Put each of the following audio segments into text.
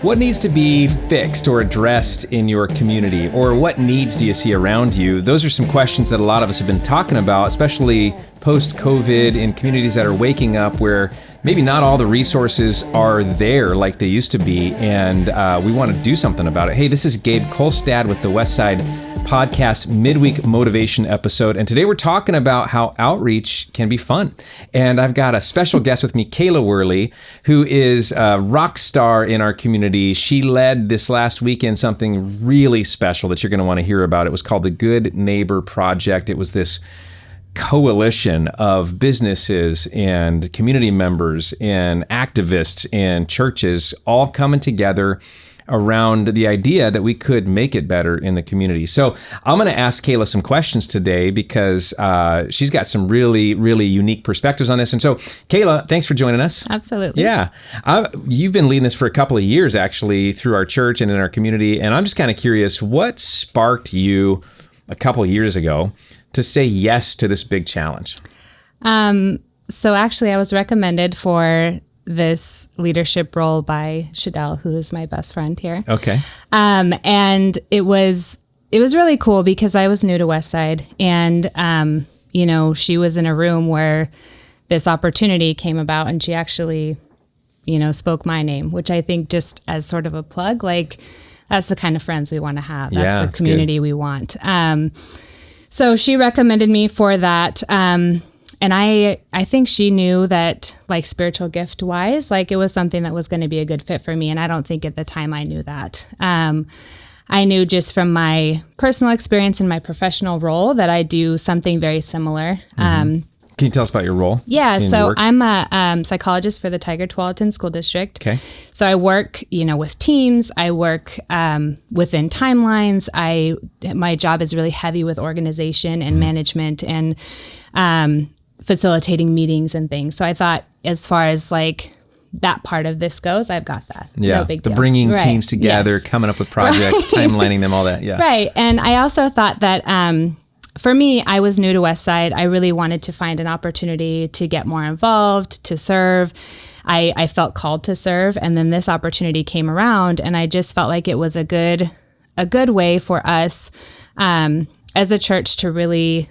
What needs to be fixed or addressed in your community? Or what needs do you see around you? Those are some questions that a lot of us have been talking about, especially post-COVID in communities that are waking up where maybe not all the resources are there like they used to be, and we want to do something about it. Hey, this is Gabe Kolstad with the Westside podcast Midweek Motivation episode, and today we're talking about how outreach can be fun. And I've got a special guest with me, Kayla Worley, who is a rock star in our community. She led this last weekend something really special that you're going to want to hear about. It was called the Good Neighbor Project. It was this coalition of businesses and community members and activists and churches all coming together around the idea that we could make it better in the community. So I'm going to ask Kayla some questions today because she's got some really, really unique perspectives on this. And so Kayla, thanks for joining us. Absolutely. Yeah. You've been leading this for a couple of years actually through our church and in our community. And I'm just kind of curious, what sparked you a couple of years ago to say yes to this big challenge? So actually I was recommended for this leadership role by Shadell, who is my best friend here. Okay. And it was really cool because I was new to Westside, and she was in a room where this opportunity came about, and she actually, spoke my name, which I think just as sort of a plug, like that's the kind of friends we want to have. That's the community we want. So she recommended me for that. And I think she knew that, like, spiritual gift wise, like it was something that was going to be a good fit for me. And I don't think at the time I knew that. I knew just from my personal experience and my professional role that I do something very similar. Can you tell us about your role? Yeah. So I'm a psychologist for the Tigard-Tualatin School District. Okay. So I work, with teams. I work within timelines. My job is really heavy with organization and management and facilitating meetings and things. So I thought, as far as like that part of this goes, I've got that. Yeah, no big deal. The bringing teams together, yes. Coming up with projects, timelining them, all that. Yeah. Right. And I also thought that for me, I was new to Westside. I really wanted to find an opportunity to get more involved, to serve. I felt called to serve. And then this opportunity came around, and I just felt like it was a good way for us as a church to really,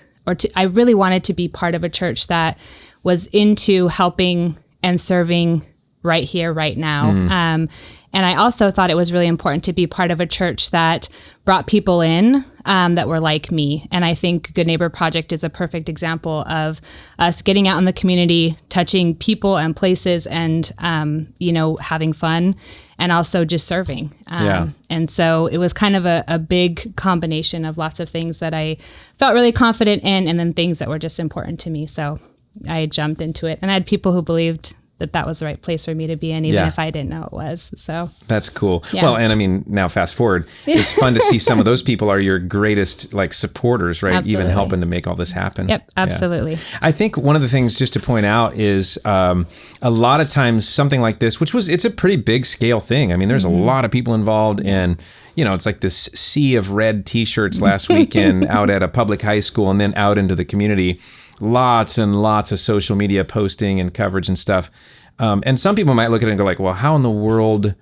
I really wanted to be part of a church that was into helping and serving right here, right now. And I also thought it was really important to be part of a church that brought people in that were like me. And I think Good Neighbor Project is a perfect example of us getting out in the community, touching people and places, and, having fun, and also just serving. And so it was kind of a big combination of lots of things that I felt really confident in, and then things that were just important to me. So I jumped into it, and I had people who believed that was the right place for me to be in, even if I didn't know it was. So that's cool. Yeah. Well, and I mean, now fast forward, it's fun to see some of those people are your greatest like supporters, right? Absolutely. Even helping to make all this happen. Yep, absolutely. Yeah. I think one of the things just to point out is a lot of times something like this, it's a pretty big scale thing. I mean, there's a lot of people involved in, it's like this sea of red t-shirts last weekend out at a public high school and then out into the community. Lots and lots of social media posting and coverage and stuff. And some people might look at it and go like, well, how in the world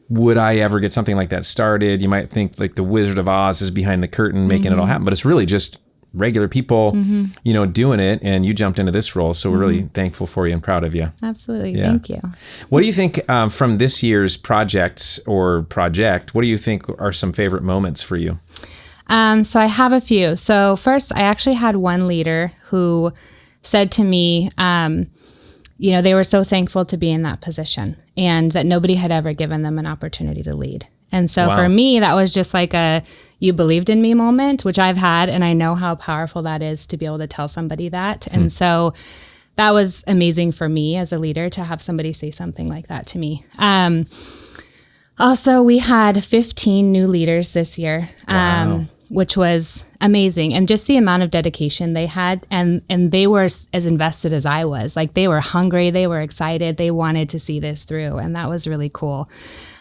would I ever get something like that started? You might think like the Wizard of Oz is behind the curtain making it all happen, but it's really just regular people, doing it. And you jumped into this role. So we're really thankful for you and proud of you. Absolutely. Yeah. Thank you. What do you think from this year's project, what do you think are some favorite moments for you? So I have a few. So first, I actually had one leader who said to me, they were so thankful to be in that position and that nobody had ever given them an opportunity to lead. And so for me, that was just like a you believed in me moment, which I've had. And I know how powerful that is to be able to tell somebody that. And so that was amazing for me as a leader to have somebody say something like that to me. Also, we had 15 new leaders this year. Which was amazing. And just the amount of dedication they had, and they were as invested as I was. Like, they were hungry, they were excited, they wanted to see this through, and that was really cool.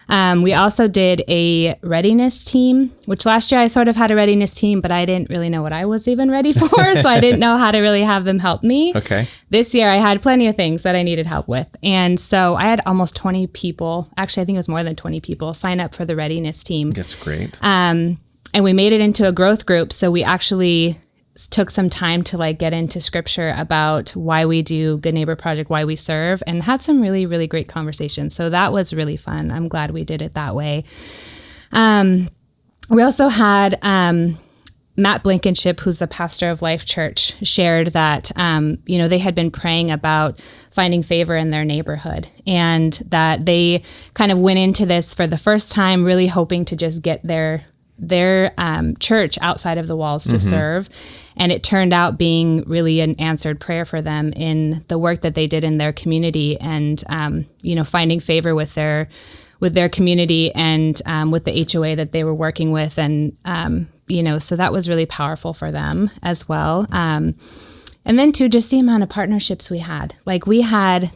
We also did a readiness team, which last year I sort of had a readiness team, but I didn't really know what I was even ready for. So I didn't know how to really have them help me. Okay. This year I had plenty of things that I needed help with. And so I had almost 20 people, actually I think it was more than 20 people, sign up for the readiness team. That's great. And we made it into a growth group. So we actually took some time to like get into scripture about why we do Good Neighbor Project, why we serve, and had some really, really great conversations. So that was really fun. I'm glad we did it that way. We also had Matt Blankenship, who's the pastor of Life Church, shared that, they had been praying about finding favor in their neighborhood, and that they kind of went into this for the first time, really hoping to just get their church outside of the walls to serve. And it turned out being really an answered prayer for them in the work that they did in their community, and, finding favor with their community and with the HOA that they were working with. And, so that was really powerful for them as well. And then too, just the amount of partnerships we had. Like we had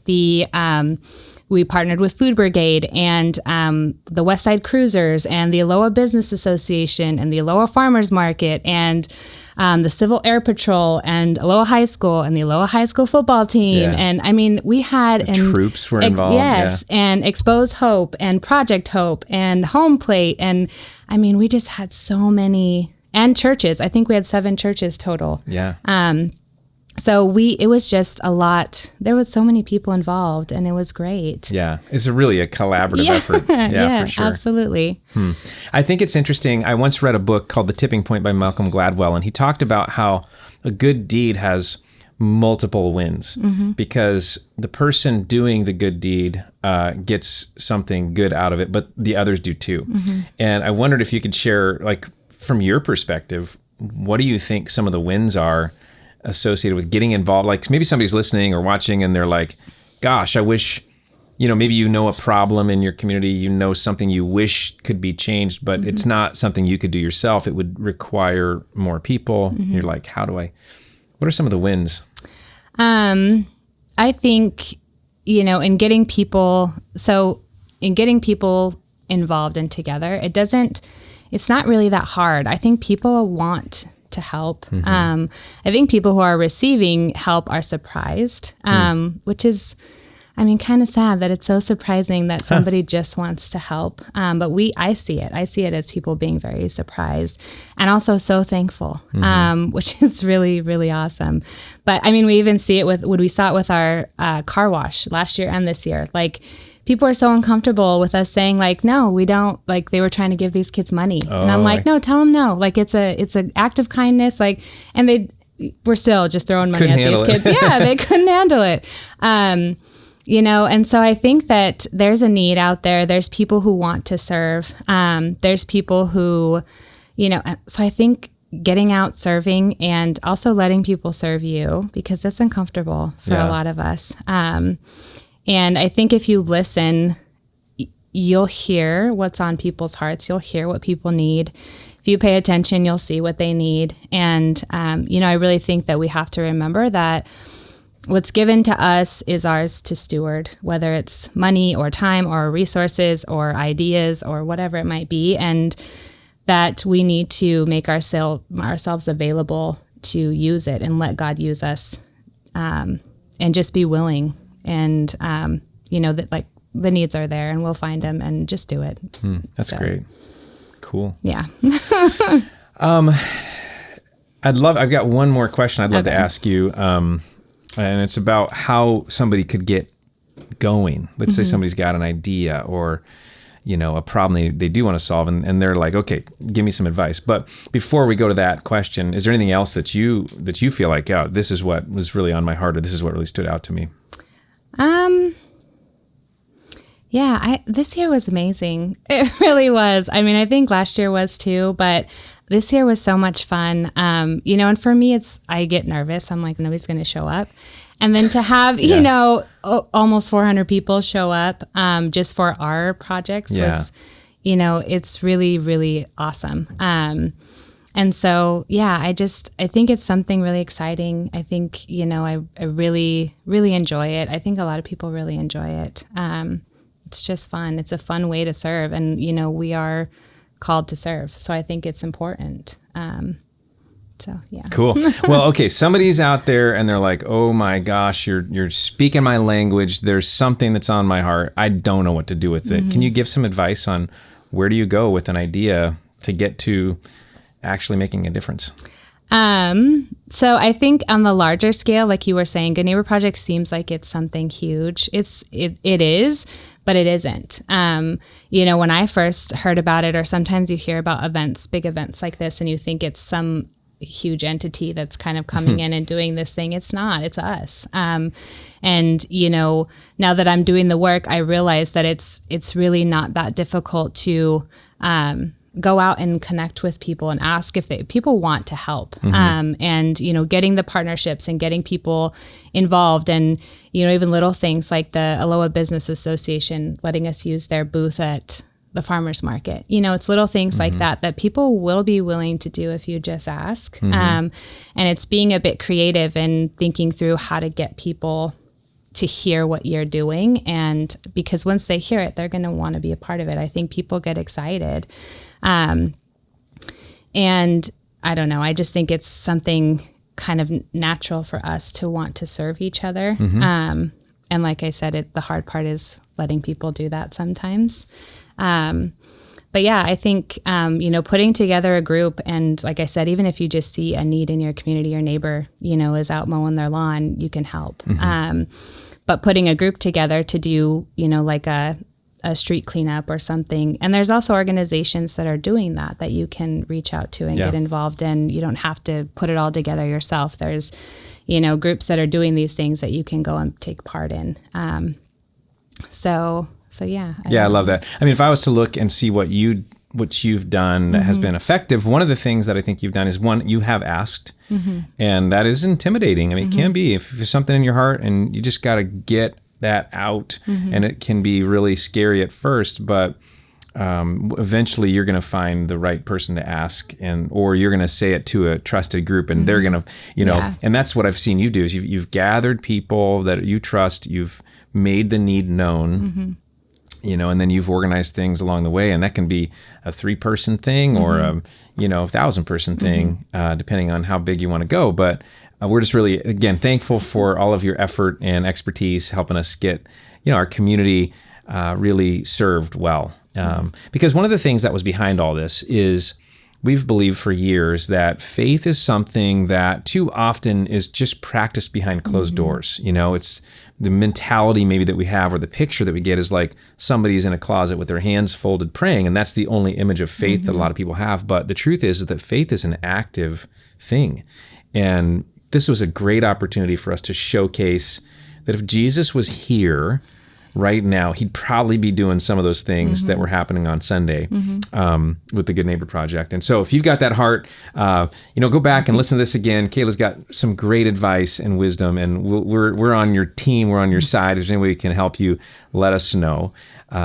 we partnered with Food Brigade and the Westside Cruisers and the Aloha Business Association and the Aloha Farmers Market and the Civil Air Patrol and Aloha High School and the Aloha High School football team. Yeah. And I mean, we had... troops were involved. Yes, yeah. And Expose Hope and Project Hope and Home Plate. And I mean, we just had so many... And churches. I think we had 7 churches total. Yeah. So it was just a lot. There was so many people involved, and it was great. Yeah, it's really a collaborative effort. Yeah, for sure. Absolutely. I think it's interesting. I once read a book called The Tipping Point by Malcolm Gladwell, and he talked about how a good deed has multiple wins because the person doing the good deed gets something good out of it, but the others do too. And I wondered if you could share, like, from your perspective, what do you think some of the wins are associated with getting involved? Like maybe somebody's listening or watching and they're like, gosh, I wish, maybe a problem in your community, something you wish could be changed, but it's not something you could do yourself. It would require more people. You're like, what are some of the wins? I think, in getting people involved and together, it's not really that hard. I think people want to help. I think people who are receiving help are surprised, which is, kind of sad that it's so surprising that somebody just wants to help. But I see it. I see it as people being very surprised and also so thankful, which is really, really awesome. But we even see it we saw it with our car wash last year and this year. Like, people are so uncomfortable with us saying, like, no, we don't, like, they were trying to give these kids money. And I'm like, no, tell them no. Like, it's an act of kindness. Like, and they were still just throwing money at these kids. Yeah, they couldn't handle it. And so I think that there's a need out there. There's people who want to serve. There's people who, so I think getting out serving and also letting people serve you, because that's uncomfortable for a lot of us. And I think if you listen, you'll hear what's on people's hearts. You'll hear what people need. If you pay attention, you'll see what they need. And, I really think that we have to remember that what's given to us is ours to steward, whether it's money or time or resources or ideas or whatever it might be. And that we need to make ourselves available to use it and let God use us, and just be willing. And, that like the needs are there and we'll find them and just do it. That's great. Cool. Yeah. I've got one more question I'd love to ask you. And it's about how somebody could get going. Let's say somebody's got an idea or, a problem they do want to solve and they're like, okay, give me some advice. But before we go to that question, is there anything else that you feel like, this is what was really on my heart or this is what really stood out to me? This year was amazing. It really was. I think last year was too, but this year was so much fun. And for me, I get nervous. I'm like, nobody's going to show up. And then to have, almost 400 people show up, just for our projects was, it's really, really awesome. And so, I think it's something really exciting. I think, I really, really enjoy it. I think a lot of people really enjoy it. It's just fun. It's a fun way to serve. And, we are called to serve. So I think it's important. So, yeah. Cool. Well, okay. Somebody's out there and they're like, oh my gosh, you're speaking my language. There's something that's on my heart. I don't know what to do with it. Can you give some advice on where do you go with an idea to get to actually making a difference? So I think on the larger scale, like you were saying, Good Neighbor Project seems like it's something huge. It is, but it isn't. When I first heard about it, or sometimes you hear about events, big events like this, and you think it's some huge entity that's kind of coming in and doing this thing. It's not, it's us. And, now that I'm doing the work, I realize that it's really not that difficult to, go out and connect with people and ask if people want to help. And, getting the partnerships and getting people involved, and, even little things like the Aloha Business Association letting us use their booth at the farmer's market. It's little things like that people will be willing to do if you just ask. And it's being a bit creative and thinking through how to get people to hear what you're doing. And because once they hear it, they're going to want to be a part of it. I think people get excited. And I don't know, I just think it's something kind of natural for us to want to serve each other. And like I said, the hard part is letting people do that sometimes. But yeah, I think, putting together a group, and like I said, even if you just see a need in your community, your neighbor, is out mowing their lawn, you can help. But putting a group together to do, like a street cleanup or something. And there's also organizations that are doing that you can reach out to and get involved in. You don't have to put it all together yourself. There's, groups that are doing these things that you can go and take part in. So yeah. I love that. I mean, if I was to look and see what you've done that has been effective, one of the things that I think you've done is, one, you have asked, and that is intimidating. I mean, it can be if there's something in your heart and you just got to get that out, and it can be really scary at first, but eventually you're going to find the right person to ask, or you're going to say it to a trusted group, and they're going to, and that's what I've seen you do is you've gathered people that you trust, you've made the need known, and then you've organized things along the way, and that can be a 3-person thing or a 1,000-person thing, depending on how big you want to go. But we're just really, again, thankful for all of your effort and expertise helping us get, our community really served well. Because one of the things that was behind all this is we've believed for years that faith is something that too often is just practiced behind closed doors. It's the mentality maybe that we have, or the picture that we get is like somebody's in a closet with their hands folded praying, and that's the only image of faith that a lot of people have. But the truth is that faith is an active thing. And this was a great opportunity for us to showcase that if Jesus was here right now, he'd probably be doing some of those things that were happening on Sunday with the Good Neighbor Project. And so if you've got that heart, go back and listen to this again. Kayla's got some great advice and wisdom, and we're on your team. We're on your side. If there's any way we can help you, let us know.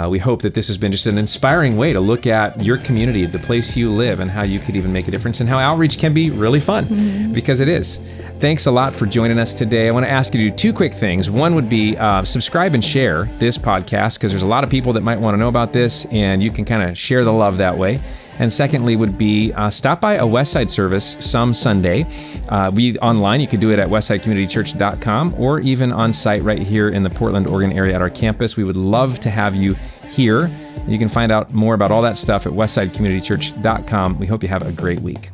We hope that this has been just an inspiring way to look at your community, the place you live, and how you could even make a difference, and how outreach can be really fun, because it is. Thanks a lot for joining us today. I want to ask you to do 2 quick things. One would be subscribe and share this podcast, because there's a lot of people that might want to know about this, and you can kind of share the love that way. And secondly would be stop by a Westside service some Sunday. We online, you can do it at westsidecommunitychurch.com, or even on site right here in the Portland, Oregon area at our campus. We would love to have you here. You can find out more about all that stuff at westsidecommunitychurch.com. We hope you have a great week.